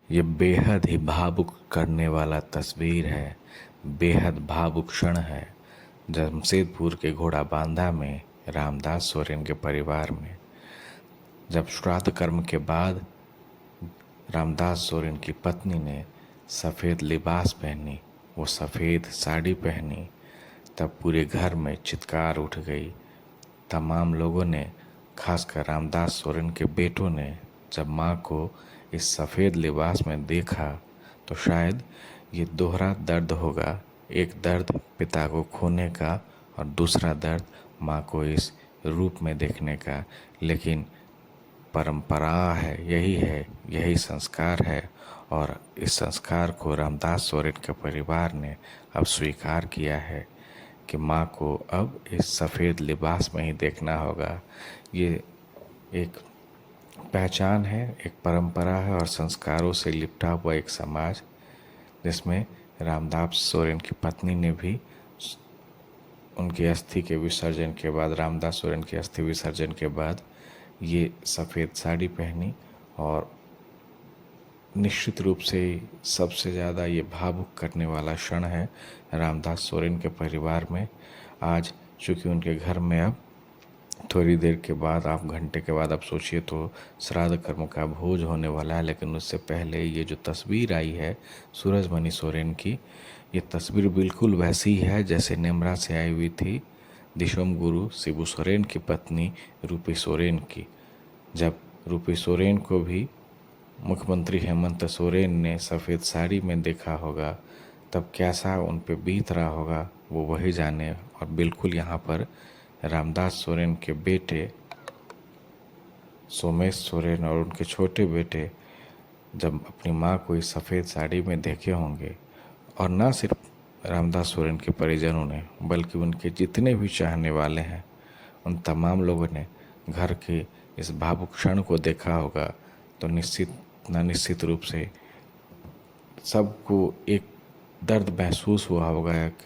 ये बेहद ही भावुक करने वाला तस्वीर है, बेहद भावुक क्षण है। जमशेदपुर के घोड़ाबांधा में रामदास सोरेन के परिवार में जब श्राद्ध कर्म के बाद रामदास सोरेन की पत्नी ने सफ़ेद लिबास पहनी, वो सफ़ेद साड़ी पहनी, तब पूरे घर में चित्कार उठ गई। तमाम लोगों ने, खासकर रामदास सोरेन के बेटों ने, जब माँ को इस सफ़ेद लिबास में देखा तो शायद ये दोहरा दर्द होगा, एक दर्द पिता को खोने का और दूसरा दर्द माँ को इस रूप में देखने का। लेकिन परंपरा है, यही संस्कार है और इस संस्कार को रामदास सोरेन के परिवार ने अब स्वीकार किया है कि माँ को अब इस सफ़ेद लिबास में ही देखना होगा। ये एक पहचान है, एक परंपरा है और संस्कारों से लिपटा हुआ एक समाज, जिसमें रामदास सोरेन की पत्नी ने भी उनकी अस्थि के विसर्जन के बाद, रामदास सोरेन की अस्थि विसर्जन के बाद ये सफ़ेद साड़ी पहनी। और निश्चित रूप से सबसे ज़्यादा ये भावुक करने वाला क्षण है रामदास सोरेन के परिवार में। आज चूँकि उनके घर में अब थोड़ी देर के बाद, आप घंटे के बाद आप सोचिए तो श्राद्ध कर्म का भोज होने वाला है, लेकिन उससे पहले ये जो तस्वीर आई है सूरजमणि सोरेन की, ये तस्वीर बिल्कुल वैसी है जैसे नेमरा से आई हुई थी दिशोम गुरु शिबू सोरेन की पत्नी रूपी सोरेन की। जब रूपी सोरेन को भी मुख्यमंत्री हेमंत सोरेन ने सफ़ेद साड़ी में देखा होगा, तब कैसा उन पे बीत रहा होगा वो वही जाने। और बिल्कुल यहाँ पर रामदास सोरेन के बेटे सोमेश सोरेन और उनके छोटे बेटे जब अपनी माँ को इस सफ़ेद साड़ी में देखे होंगे, और ना सिर्फ रामदास सोरेन के परिजनों ने बल्कि उनके जितने भी चाहने वाले हैं, उन तमाम लोगों ने घर के इस भावुक क्षण को देखा होगा, तो निश्चित रूप से सबको एक दर्द महसूस हुआ होगा। एक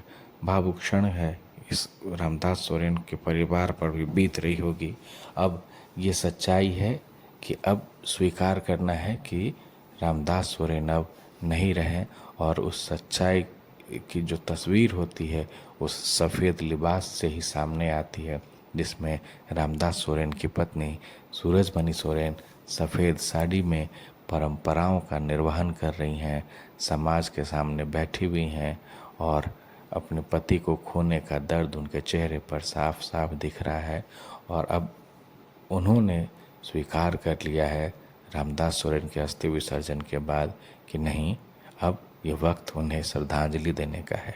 भावुक क्षण है, इस रामदास सोरेन के परिवार पर भी बीत रही होगी। अब ये सच्चाई है कि अब स्वीकार करना है कि रामदास सोरेन अब नहीं रहे, और उस सच्चाई की जो तस्वीर होती है उस सफ़ेद लिबास से ही सामने आती है, जिसमें रामदास सोरेन की पत्नी सूरजमणि सोरेन सफ़ेद साड़ी में परंपराओं का निर्वहन कर रही हैं, समाज के सामने बैठी हुई हैं और अपने पति को खोने का दर्द उनके चेहरे पर साफ साफ दिख रहा है। और अब उन्होंने स्वीकार कर लिया है रामदास सोरेन के अस्थि विसर्जन के बाद कि नहीं, अब ये वक्त उन्हें श्रद्धांजलि देने का है।